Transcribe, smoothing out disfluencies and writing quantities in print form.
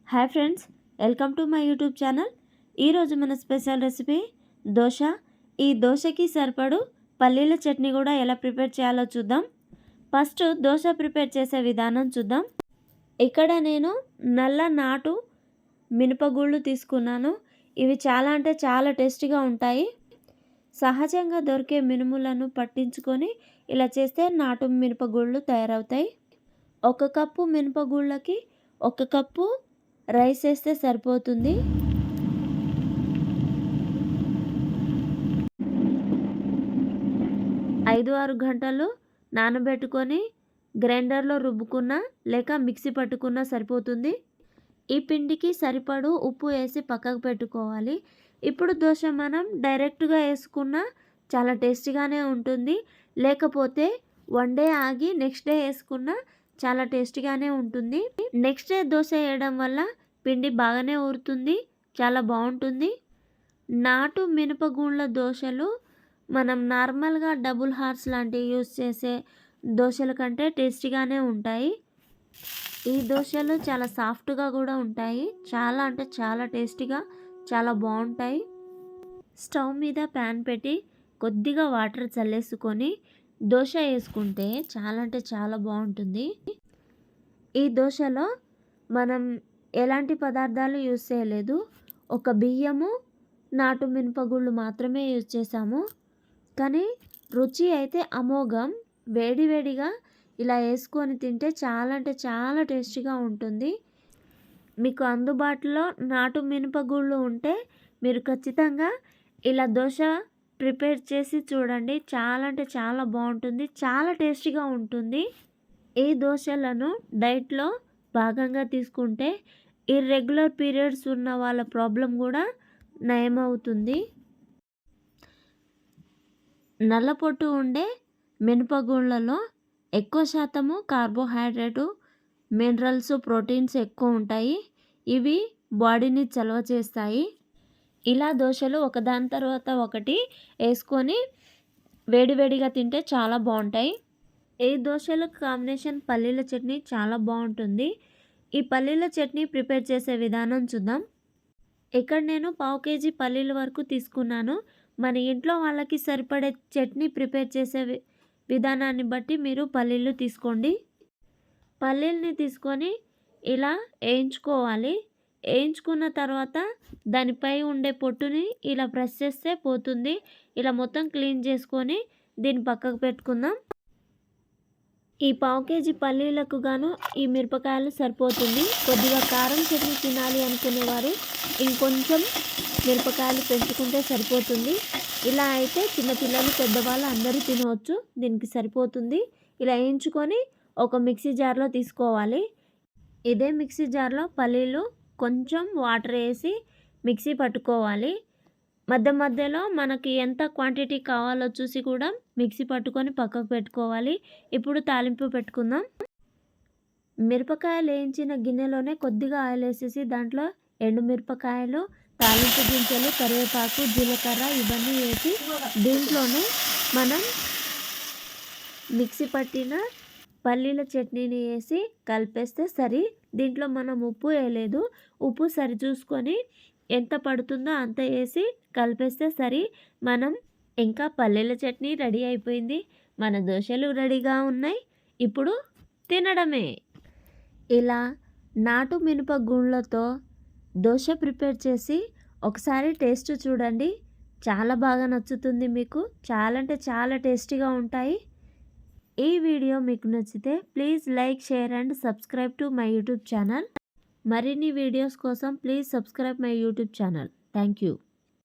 Hi friends, welcome to my YouTube channel. ఈరోజు మన special recipe dosa. ఈ దోశకి సరిపడు పల్లీల చట్నీ కూడా ఎలా ప్రిపేర్ చేయాలో చూద్దాం. ఫస్ట్ దోశ ప్రిపేర్ చేసే విధానం చూద్దాం. ఇక్కడ నేను నల్ల నాటు మినపగుళ్ళు తీసుకున్నాను. ఇవి చాలా అంటే చాలా టేస్టీగా ఉంటాయి. సహజంగా దొరికే మినుములను పట్టించుకొని ఇలా చేస్తే నాటు మినపగుళ్ళు తయారవుతాయి. 1 కప్పు మినపగుళ్ళకి 1 కప్పు రైస్ వేస్తే సరిపోతుంది. ఐదు 6 గంటలు నానబెట్టుకొని గ్రైండర్లో రుబ్బుకున్న లేక మిక్సీ పట్టుకున్న సరిపోతుంది. ఈ పిండికి సరిపడు ఉప్పు వేసి పక్కకు పెట్టుకోవాలి. ఇప్పుడు దోశ మనం డైరెక్ట్గా వేసుకున్న చాలా టేస్టీగానే ఉంటుంది. లేకపోతే 1 డే ఆగి నెక్స్ట్ డే వేసుకున్న చాలా టేస్టీగానే ఉంటుంది. నెక్స్ట్ డే దోశ వేయడం వల్ల పిండి బాగానే ఊరుతుంది, చాలా బాగుంటుంది. నాటు మినపగుళ్ళ దోశలు మనం నార్మల్గా డబుల్ హార్స్ లాంటివి యూస్ చేసే దోశల కంటే టేస్టీగానే ఉంటాయి. ఈ దోశలు చాలా సాఫ్ట్గా కూడా ఉంటాయి. చాలా అంటే చాలా టేస్టీగా చాలా బాగుంటాయి. స్టవ్ మీద ప్యాన్ పెట్టి కొద్దిగా వాటర్ చల్లేసుకొని దోశ వేసుకుంటే చాలా అంటే చాలా బాగుంటుంది. ఈ దోశలో మనం ఎలాంటి పదార్థాలు యూజ్ చేయలేదు. ఒక బియ్యము, నాటు మినపగుళ్ళు మాత్రమే యూజ్ చేసాము. కానీ రుచి అయితే అమోఘం. వేడివేడిగా ఇలా వేసుకొని తింటే చాలా అంటే చాలా టేస్టీగా ఉంటుంది. మీకు అందుబాటులో నాటు మినపగుళ్ళు ఉంటే మీరు ఖచ్చితంగా ఇలా దోశ ప్రిపేర్ చేసి చూడండి. చాలా అంటే చాలా బాగుంటుంది, చాలా టేస్టీగా ఉంటుంది. ఈ దోశలను డైట్లో భాగంగా తీసుకుంటే ఇర్రెగ్యులర్ పీరియడ్స్ ఉన్న వాళ్ళ ప్రాబ్లం కూడా నయమవుతుంది. నల్లపొట్టు ఉండే మినపగుళ్ళలో ఎక్కువ శాతము కార్బోహైడ్రేటు, మినరల్స్, ప్రోటీన్స్ ఎక్కువ ఉంటాయి. ఇవి బాడీని చలవ చేస్తాయి. ఇలా దోశలు ఒకదాని తర్వాత ఒకటి వేసుకొని వేడివేడిగా తింటే చాలా బాగుంటాయి. ఈ దోశలకు కాంబినేషన్ పల్లీల చట్నీ చాలా బాగుంటుంది. ఈ పల్లీల చట్నీ ప్రిపేర్ చేసే విధానం చూద్దాం. ఇక్కడ నేను 1/2 కేజీ పల్లీల వరకు తీసుకున్నాను. మన ఇంట్లో వాళ్ళకి సరిపడే చట్నీ ప్రిపేర్ చేసే విధానాన్ని బట్టి మీరు పల్లీలు తీసుకోండి. పల్లీలని తీసుకొని ఇలా వేయించుకోవాలి. వేయించుకున్న తర్వాత దానిపై ఉండే పొట్టుని ఇలా ప్రెస్ చేస్తే పోతుంది. ఇలా మొత్తం క్లీన్ చేసుకొని దీన్ని పక్కకు పెట్టుకుందాం. ఈ 1/2 కేజీ పల్లీలకు గాను ఈ మిరపకాయలు సరిపోతుంది. కొద్దిగా కారం చట్నీ తినాలి అనుకునేవారు ఇంకొంచెం మిరపకాయలు పెంచుకుంటే సరిపోతుంది. ఇలా అయితే చిన్నపిల్లలు, పెద్దవాళ్ళు అందరూ తినవచ్చు. దీనికి సరిపోతుంది. ఇలా వేయించుకొని ఒక మిక్సీ జార్లో తీసుకోవాలి. ఇదే మిక్సీ జార్లో పల్లీలు కొంచెం వాటర్ వేసి మిక్సీ పట్టుకోవాలి. మధ్య మధ్యలో మనకి ఎంత క్వాంటిటీ కావాలో చూసి కూడా మిక్సీ పట్టుకొని పక్కకు పెట్టుకోవాలి. ఇప్పుడు తాలింపు పెట్టుకుందాం. మిరపకాయలు వేయించిన గిన్నెలోనే కొద్దిగా ఆయిల్ వేసేసి దాంట్లో ఎండుమిరపకాయలు, తాలింపు గింజలు, కరివేపాకు, జీలకర్ర ఇవన్నీ వేసి దీంట్లోనే మనం మిక్సీ పట్టిన పల్లీల చట్నీని వేసి కలిపేస్తే సరి. దీంట్లో మనం ఉప్పు వేయలేదు. ఉప్పు సరి చూసుకొని ఎంత పడుతుందో అంత వేసి కలిపేస్తే సరి. మనం ఇంకా పల్లీల చట్నీ రెడీ అయిపోయింది. మన దోశలు రెడీగా ఉన్నాయి. ఇప్పుడు తినడమే. ఇలా నాటు మినపగుళ్ళతో దోశ ప్రిపేర్ చేసి ఒకసారి టేస్ట్ చూడండి. చాలా బాగా నచ్చుతుంది మీకు. చాలా అంటే చాలా టేస్టీగా ఉంటాయి. ఈ వీడియో మీకు నచ్చితే please like, share and subscribe to my YouTube channel. మరిన్ని వీడియోస్ కోసం please subscribe my YouTube channel. Thank you.